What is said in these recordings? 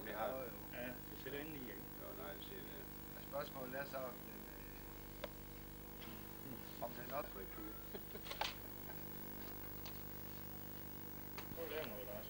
vi har. Ja, det sætter ind i, ikke? Jo, nej, det siger det. Spørgsmålet er så, om den også går i klud. Prøv at lave noget, Lars.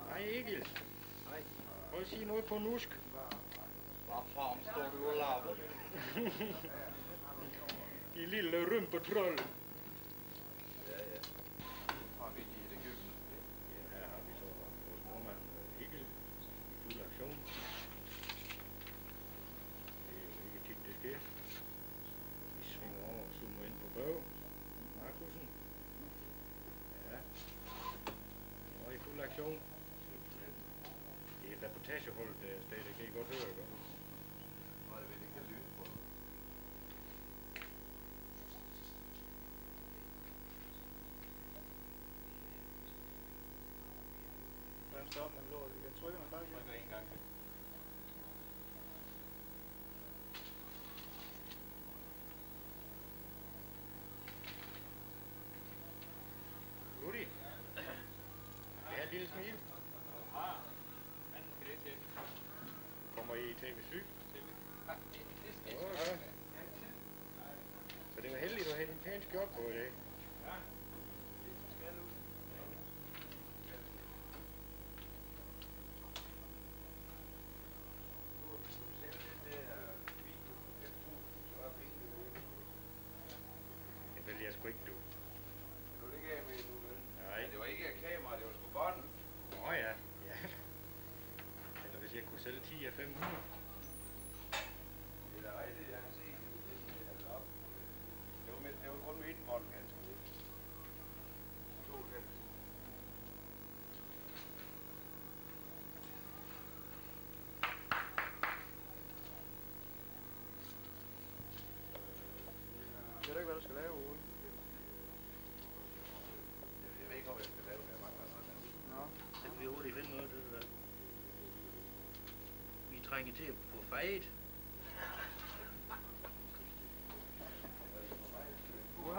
Nej, Egil. Prøv at sige noget på nusk. Hvad farm står du og laver? De lille rumpetroll. Ja. Har vi de i det gylden? Ja, her har vi så vores nordmand Egil i fuld aktion. Det er jo ikke tit, det sker. Vi svinger over og zoomer ind på Børge. Markusen. Ja. Nu er i fuld aktion. Det er et reportagehold, der er stadig, det kan I godt høre, ikke? Nå, det vil ikke have lyd på. Hvordan stopper man lort? Jeg trykker man bare igen. Trykker en gang. Rudi. Det er et lille smil. Kommer I i TV-7? Ja. Så det var heldigt at have din pæne skjort på i dag. Det vil jeg sgu ikke, du. Nu det gav mig nu, vel? Nej. Det var ikke et kamera, det var sgu bånd. Nå ja. Eller hvis jeg kunne sælge 10 af 500. Det er da rigtigt, jeg har set det op. Det var kun med et bånd, ganske lidt. 92. Ved du ikke, hvad du skal lave, Ole? Jeg ved ikke, om jeg skal lave det, jeg mangler noget der. Nå. Så kan vi hurtigt finde noget, det der. Vi trænger til at få fejet. Nu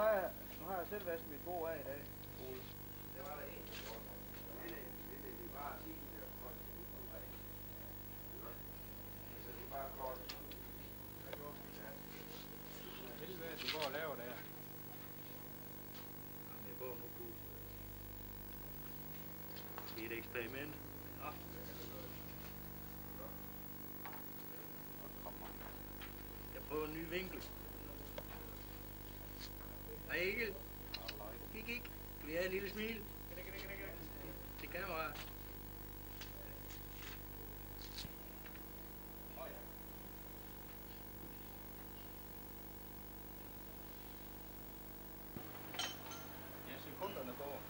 har jeg selv vasket mit bord af i dag, Ole. Det var der en, der gjorde det. Det er bare at sige, at jeg får det ud på mig. Så det er bare kort. Hvad gjorde vi der? Helvede, du går og laver der. Jamen, jeg går nu på. Det er et eksperiment. Ja. Jeg prøver en ny vinkel. Hej Egil. Kig. Du er et lille smil. Til kameraet. Ja, sekunderne går.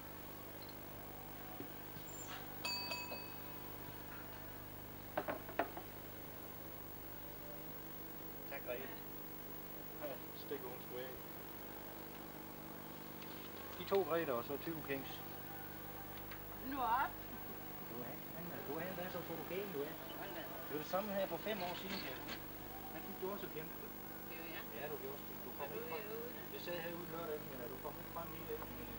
Tak, Grete. Stikker hun sgu af. De 2 Grete og så 20 Kings. Nu op. Du er endda så fotogen, du er. Det var det samme her for 5 år siden, kan jeg huske. Der gik du også og gemte det. Det er jeg. Ja, du gjorde det. Du kom ikke frem. Jeg sad herude lørdag, men du kom ikke frem hele eftermiddagen.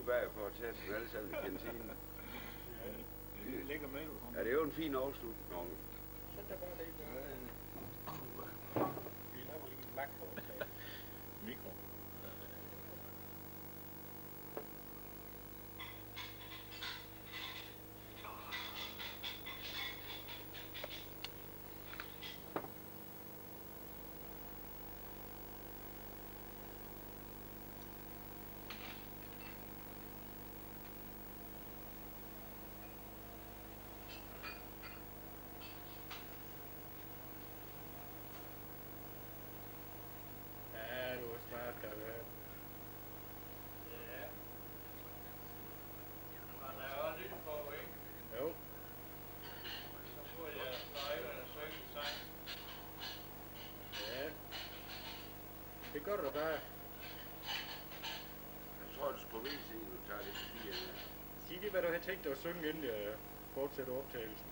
bagpå og tage dem alle sammen i kantinen. Det ligger med, du. Ja, det er jo en fin afslutning, Onkel. Så der bare det. Vi laver lige en makro. Mikro. Ja, du er smart, Karl. Ja. Man er jo lidt på, ikke? Jo. Så får jeg drejerne synge sang. Ja. Det gør du da. Jeg tror, du skal på WC, du tager det forbi her. Sig lige, hvad du har tænkt dig at synge, inden jeg fortsætter optagelsen.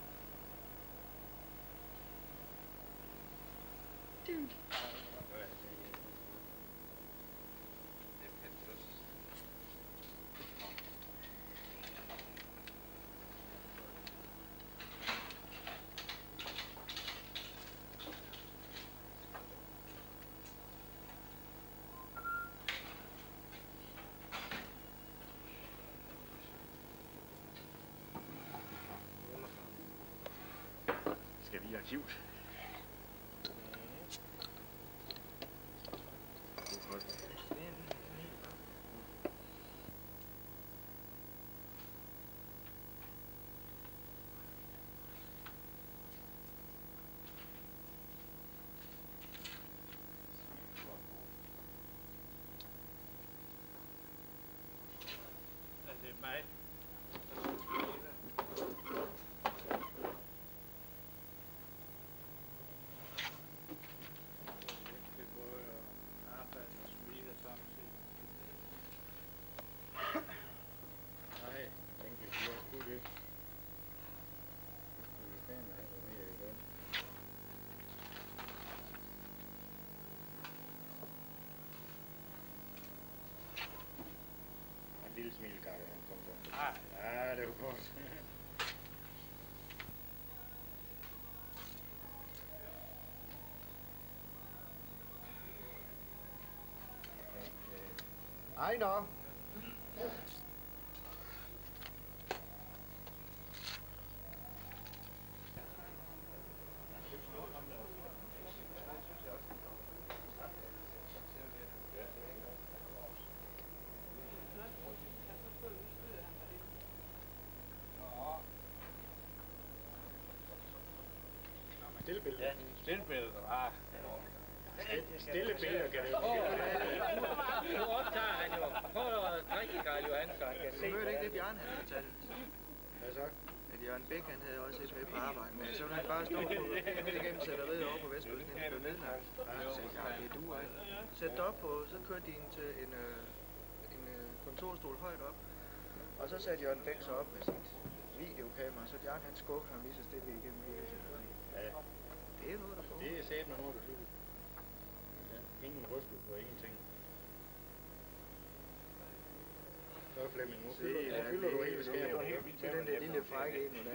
Skal vi i arkivet? Er det mig? Det er både at arbejde og smile samtidig. Nej, enkelt siger jeg sgu det. Nu skal vi fandme have noget mere i løn. En lille smil, Karl, han kom så. Ja, det var godt. Ej nå. Stille billeder. Ja, stillbilledet. Ah. Stille billeder kan det jo. Nu optager han jo. Prøv at drikke Karl Johan, så han kan se. Du hørte ikke det, Bjarne havde fortalt? Hvad så? At Jørgen Bæk, han havde også et med på arbejde. Men så ville han bare stå på midt igennem sætteriet over på Vestkysten, inden det blev nedlagt. Så sagde jeg, det duer ikke. Sæt dig op på, så kørte de ind til en kontorstol højt op. Og så satte Jørgen Bæk sig op med sit videokamera, så Bjarne han skubbede ham lige så stille igennem hele tiden. Ja, Det er noget, der får. det er sæben hårdt at slutte. Ja, ingen rystet på ingenting. Så Flemming, nu fylder du hele skabet. Det er den der lille frække en,